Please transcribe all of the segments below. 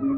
मैंने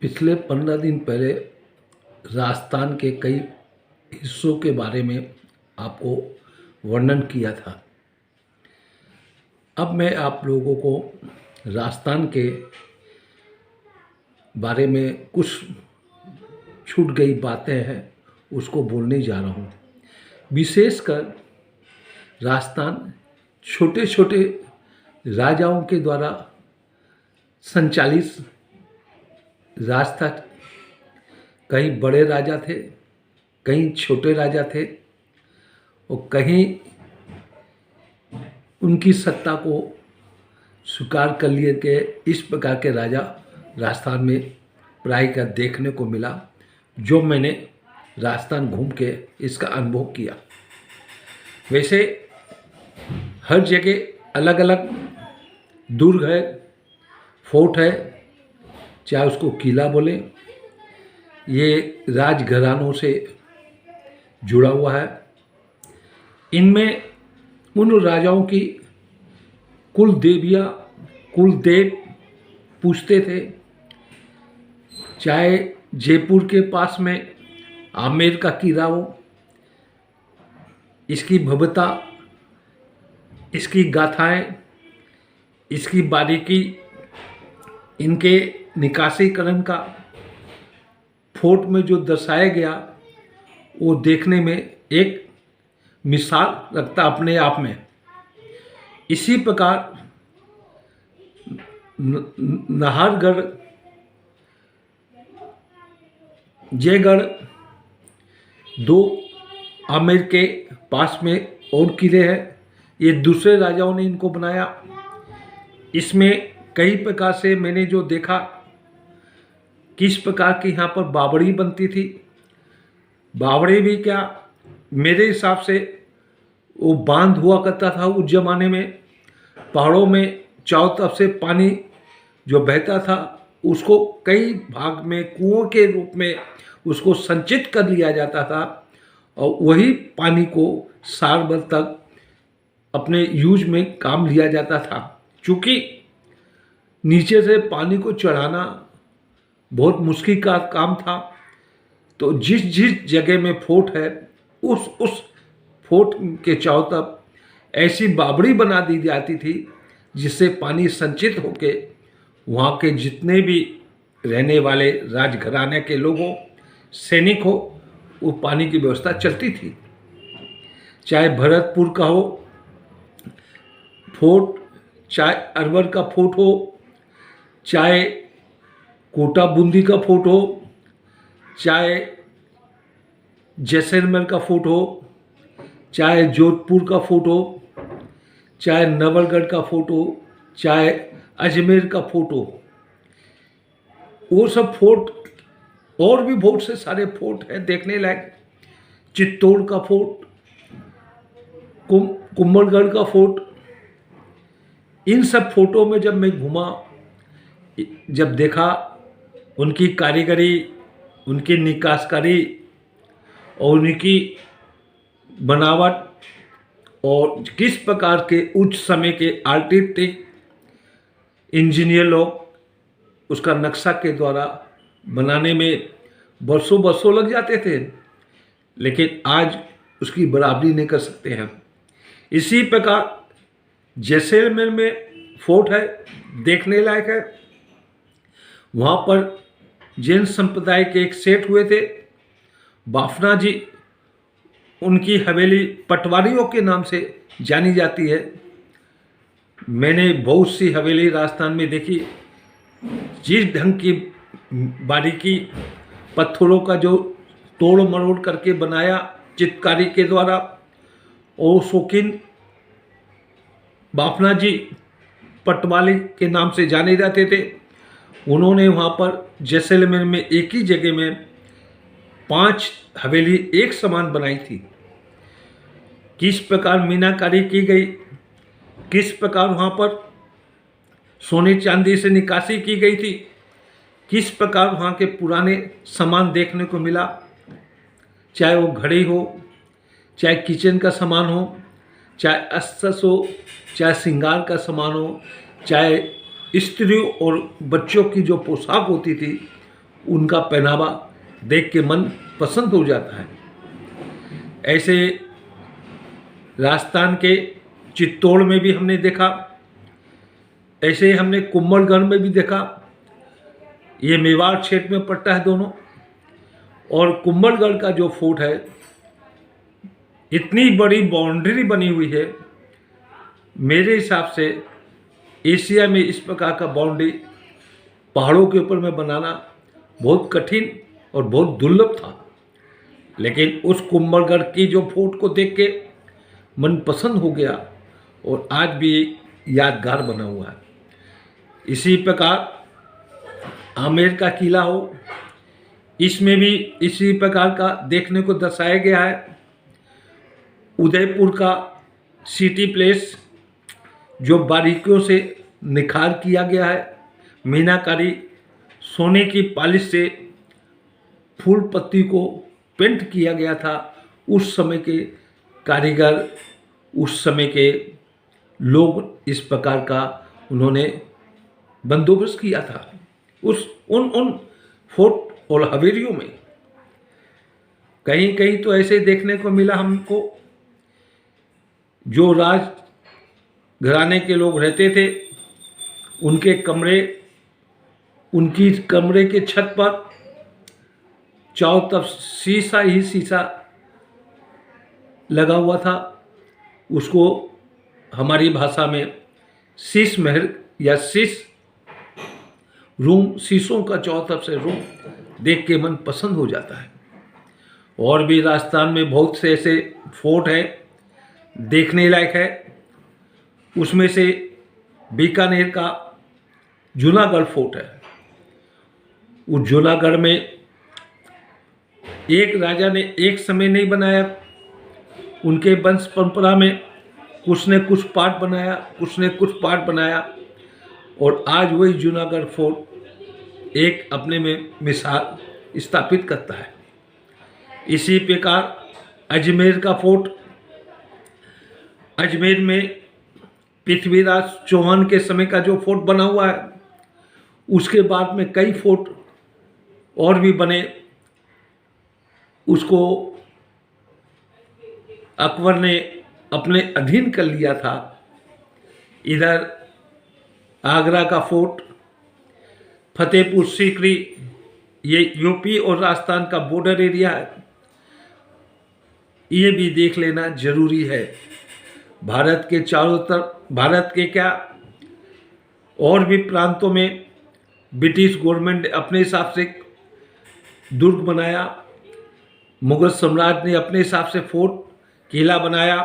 पिछले 15 दिन पहले राजस्थान के कई हिस्सों के बारे में आपको वर्णन किया था। अब मैं आप लोगों को राजस्थान के बारे में कुछ छूट गई बातें हैं उसको बोलने जा रहा हूँ। विशेषकर राजस्थान छोटे छोटे राजाओं के द्वारा संचालित राज था। कहीं बड़े राजा थे, कहीं छोटे राजा थे और कहीं उनकी सत्ता को स्वीकार कर लिए के इस प्रकार के राजा राजस्थान में प्रायः देखने को मिला, जो मैंने राजस्थान घूम के इसका अनुभव किया। वैसे हर जगह अलग अलग दुर्ग है, फोर्ट है, चाहे उसको किला बोले, ये राजघरानों से जुड़ा हुआ है। इनमें उन राजाओं की कुल देवियाँ, कुल देव पूजते थे। चाहे जयपुर के पास में आमेर का किला हो, इसकी भव्यता, इसकी गाथाएं, इसकी बारीकी, इनके निकासीकरण का फोर्ट में जो दर्शाया गया वो देखने में एक मिसाल रखता अपने आप में। इसी प्रकार नाहरगढ़, जयगढ़, दो आमेर के पास में और किले हैं। ये दूसरे राजाओं ने इनको बनाया। इसमें कई प्रकार से मैंने जो देखा किस प्रकार की यहाँ पर बावड़ी बनती थी। बावड़ी भी क्या, मेरे हिसाब से वो बांध हुआ करता था उस जमाने में। पहाड़ों में चारों तरफ से पानी जो बहता था उसको कई भाग में कुओं के रूप में उसको संचित कर लिया जाता था और वही पानी को साल भर तक अपने यूज में काम लिया जाता था। चूँकि नीचे से पानी को चढ़ाना बहुत मुश्किल का काम था, तो जिस जिस जगह में फोर्ट है उस फोर्ट के चारों तरफ ऐसी बावड़ी बना दी जाती थी जिससे पानी संचित होके वहाँ के जितने भी रहने वाले राजघराने के लोग हो, सैनिक हो, वो पानी की व्यवस्था चलती थी। चाहे भरतपुर का हो फोर्ट, चाहे अलवर का फोर्ट हो, चाहे कोटा बूंदी का फोर्ट हो, चाहे जैसलमेर का फोर्ट हो, चाहे जोधपुर का फोर्ट हो, चाहे नवलगढ़ का फोर्ट हो, चाहे अजमेर का फोर्ट हो, वो सब फोर्ट और भी बहुत से सारे फोर्ट हैं देखने लायक। चित्तौड़ का फोर्ट, कुंभलगढ़ का फोर्ट, इन सब फोर्टों में जब मैं घूमा, जब देखा उनकी कारीगरी, उनकी निकासकारी और उनकी बनावट और किस प्रकार के उच्च समय के आर्किटेक्ट इंजीनियर लोग उसका नक्शा के द्वारा बनाने में बरसों बरसों लग जाते थे, लेकिन आज उसकी बराबरी नहीं कर सकते हैं। इसी प्रकार जैसलमेर में फोर्ट है, देखने लायक है। वहाँ पर जैन संप्रदाय के एक सेठ हुए थे, बाफना जी। उनकी हवेली पटवारियों के नाम से जानी जाती है। मैंने बहुत सी हवेली राजस्थान में देखी। जिस ढंग की बारीकी, पत्थरों का जो तोड़ मरोड़ करके बनाया चित्रकारी के द्वारा, और शौकीन बाफना जी पटवाली के नाम से जाने जाते थे। उन्होंने वहाँ पर जैसलमेर में एक ही जगह में 5 हवेली एक समान बनाई थी। किस प्रकार मीनाकारी की गई, किस प्रकार वहाँ पर सोने चांदी से निकासी की गई थी, किस प्रकार वहाँ के पुराने सामान देखने को मिला, चाहे वो घड़ी हो, चाहे किचन का सामान हो, चाहे अस्त्रस हो, चाहे श्रृंगार का सामान हो, चाहे स्त्रियों और बच्चों की जो पोशाक होती थी उनका पहनावा देख के मन पसंद हो जाता है। ऐसे राजस्थान के चित्तौड़ में भी हमने देखा, ऐसे ही हमने कुंभलगढ़ में भी देखा। ये मेवाड़ क्षेत्र में पड़ता है दोनों। और कुंभलगढ़ का जो फोर्ट है, इतनी बड़ी बाउंड्री बनी हुई है, मेरे हिसाब से एशिया में इस प्रकार का बाउंड्री पहाड़ों के ऊपर में बनाना बहुत कठिन और बहुत दुर्लभ था। लेकिन उस कुंभलगढ़ की जो फोर्ट को देख के मन पसंद हो गया और आज भी यादगार बना हुआ है। इसी प्रकार आमेर का किला हो, इसमें भी इसी प्रकार का देखने को दर्शाया गया है। उदयपुर का सिटी प्लेस जो बारीकियों से निखार किया गया है, मीनाकारी, सोने की पॉलिश से फूल पत्ती को पेंट किया गया था। उस समय के कारीगर, उस समय के लोग इस प्रकार का उन्होंने बंदोबस्त किया था उन फोर्ट और हवेलियों में। कहीं कहीं तो ऐसे देखने को मिला हमको, जो राज घराने के लोग रहते थे उनके कमरे, उनकी कमरे के छत पर चारों तरफ शीशा ही शीशा लगा हुआ था। उसको हमारी भाषा में शीश महल या शीश रूम, शीशों का चारों तरफ से रूम देख के मन पसंद हो जाता है। और भी राजस्थान में बहुत से ऐसे फोर्ट हैं देखने लायक है। उसमें से बीकानेर का जूनागढ़ फोर्ट है। उस जूनागढ़ में एक राजा ने एक समय नहीं बनाया, उनके वंश परंपरा में कुछ ने कुछ पार्ट बनाया, कुछ ने कुछ पार्ट बनाया, और आज वही जूनागढ़ फोर्ट एक अपने में मिसाल स्थापित करता है। इसी प्रकार अजमेर का फोर्ट, अजमेर में पृथ्वीराज चौहान के समय का जो फोर्ट बना हुआ है, उसके बाद में कई फोर्ट और भी बने। उसको अकबर ने अपने अधीन कर लिया था। इधर आगरा का फोर्ट, फतेहपुर सीकरी, ये यूपी और राजस्थान का बॉर्डर एरिया है, ये भी देख लेना जरूरी है। भारत के चारों तरफ, भारत के क्या और भी प्रांतों में ब्रिटिश गवर्नमेंट ने अपने हिसाब से दुर्ग बनाया, मुगल सम्राट ने अपने हिसाब से फोर्ट किला बनाया।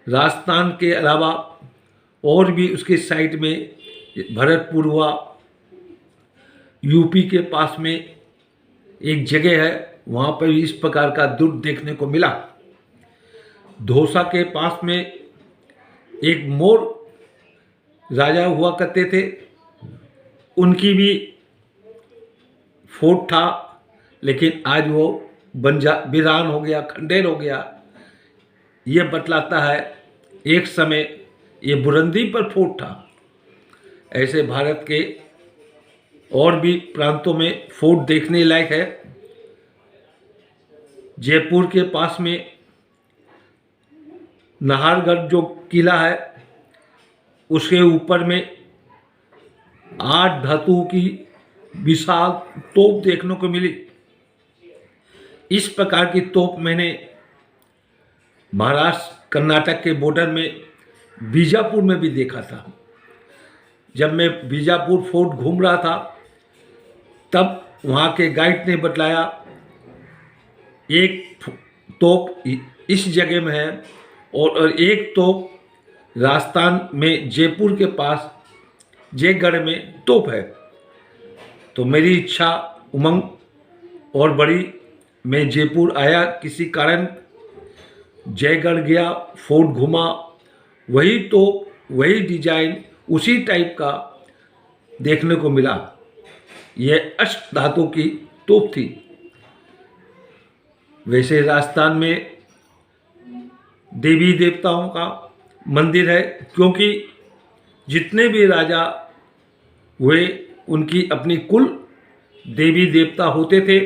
राजस्थान के अलावा और भी उसके साइड में भरतपुर हुआ, यूपी के पास में एक जगह है, वहाँ पर इस प्रकार का दुर्ग देखने को मिला। धौसा के पास में एक मोर राजा हुआ करते थे, उनकी भी फोर्ट था, लेकिन आज वो वीरान हो गया, खंडेर हो गया। ये बतलाता है एक समय ये बुरंदी पर फोर्ट था। ऐसे भारत के और भी प्रांतों में फोर्ट देखने लायक है। जयपुर के पास में नाहरगढ़ जो किला है, उसके ऊपर में 8 धातुओं की विशाल तोप देखने को मिली। इस प्रकार की तोप मैंने महाराष्ट्र कर्नाटक के बॉर्डर में बीजापुर में भी देखा था। जब मैं बीजापुर फोर्ट घूम रहा था, तब वहाँ के गाइड ने बतलाया एक तोप इस जगह में है और एक तोप राजस्थान में जयपुर के पास जयगढ़ में तोप है। तो मेरी इच्छा, उमंग और बड़ी, मैं जयपुर आया, किसी कारण जयगढ़ गया, फोर्ट घूमा, वही तोप, वही डिजाइन, उसी टाइप का देखने को मिला। यह अष्ट धातु की तोप थी। वैसे राजस्थान में देवी देवताओं का मंदिर है, क्योंकि जितने भी राजा हुए उनकी अपनी कुल देवी देवता होते थे।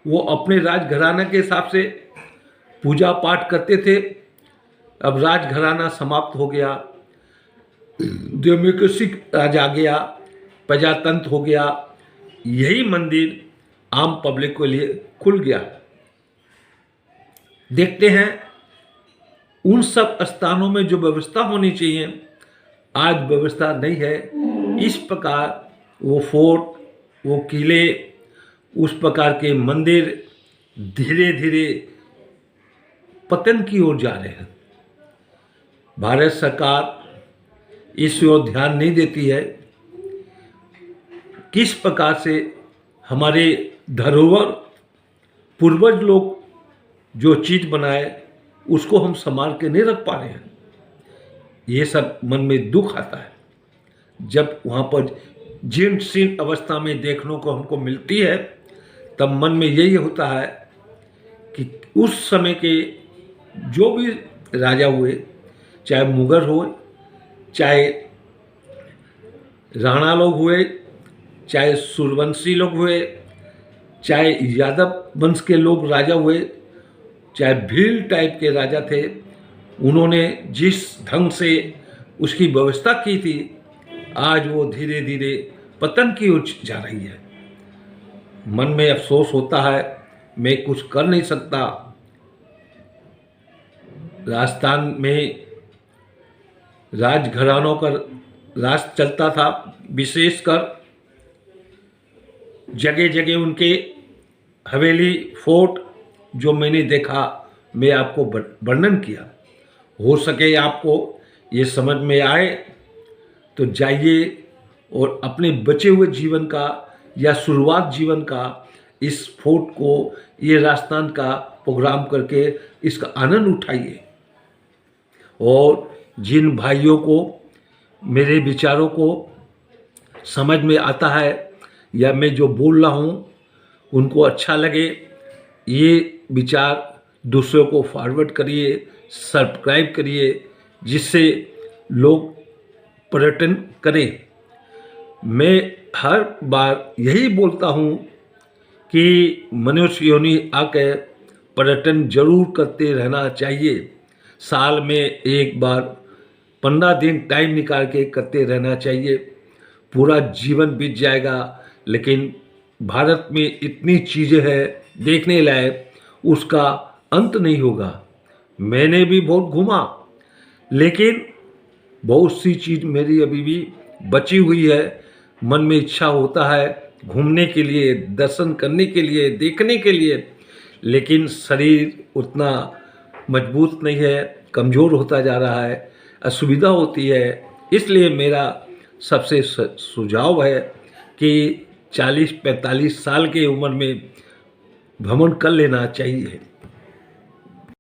वो अपने राजघराना के हिसाब से पूजा पाठ करते थे। अब राजघराना समाप्त हो गया, डेमोक्रेसी राज आ गया, प्रजातंत्र हो गया, यही मंदिर आम पब्लिक के लिए खुल गया। देखते हैं उन सब स्थानों में जो व्यवस्था होनी चाहिए आज व्यवस्था नहीं है। इस प्रकार वो फोर्ट, वो किले, उस प्रकार के मंदिर धीरे धीरे पतन की ओर जा रहे हैं। भारत सरकार इस ओर ध्यान नहीं देती है। किस प्रकार से हमारे धरोहर पूर्वज लोग जो चीज़ बनाए उसको हम संभाल के नहीं रख पा रहे हैं। ये सब मन में दुख आता है जब वहाँ पर जीर्ण शीर्ण अवस्था में देखने को हमको मिलती है। तब मन में यही होता है कि उस समय के जो भी राजा हुए, चाहे मुगल हो, चाहे राणा लोग हुए, चाहे सूर्यवंशी लोग हुए, चाहे यादव वंश के लोग राजा हुए, चाहे भील टाइप के राजा थे, उन्होंने जिस ढंग से उसकी व्यवस्था की थी आज वो धीरे धीरे पतन की ओर जा रही है। मन में अफसोस होता है, मैं कुछ कर नहीं सकता। राजस्थान में राजघरानों का राज चलता था, विशेषकर जगह जगह उनके हवेली, फोर्ट जो मैंने देखा मैं आपको वर्णन किया। हो सके आपको ये समझ में आए तो जाइए और अपने बचे हुए जीवन का या शुरुआत जीवन का इस फोर्ट को, ये राजस्थान का प्रोग्राम करके इसका आनंद उठाइए। और जिन भाइयों को मेरे विचारों को समझ में आता है या मैं जो बोल रहा हूँ उनको अच्छा लगे, ये विचार दूसरों को फॉरवर्ड करिए, सब्सक्राइब करिए, जिससे लोग पर्यटन करें। मैं हर बार यही बोलता हूँ कि मनुष्य योनि आकर पर्यटन जरूर करते रहना चाहिए। साल में एक बार 15 दिन टाइम निकाल के करते रहना चाहिए। पूरा जीवन बीत जाएगा, लेकिन भारत में इतनी चीज़ें हैं देखने लायक, उसका अंत नहीं होगा। मैंने भी बहुत घूमा, लेकिन बहुत सी चीज़ मेरी अभी भी बची हुई है। मन में इच्छा होता है घूमने के लिए, दर्शन करने के लिए, देखने के लिए, लेकिन शरीर उतना मजबूत नहीं है, कमज़ोर होता जा रहा है, असुविधा होती है। इसलिए मेरा सबसे सुझाव है कि 40-45 साल की उम्र में भ्रमण कर लेना चाहिए।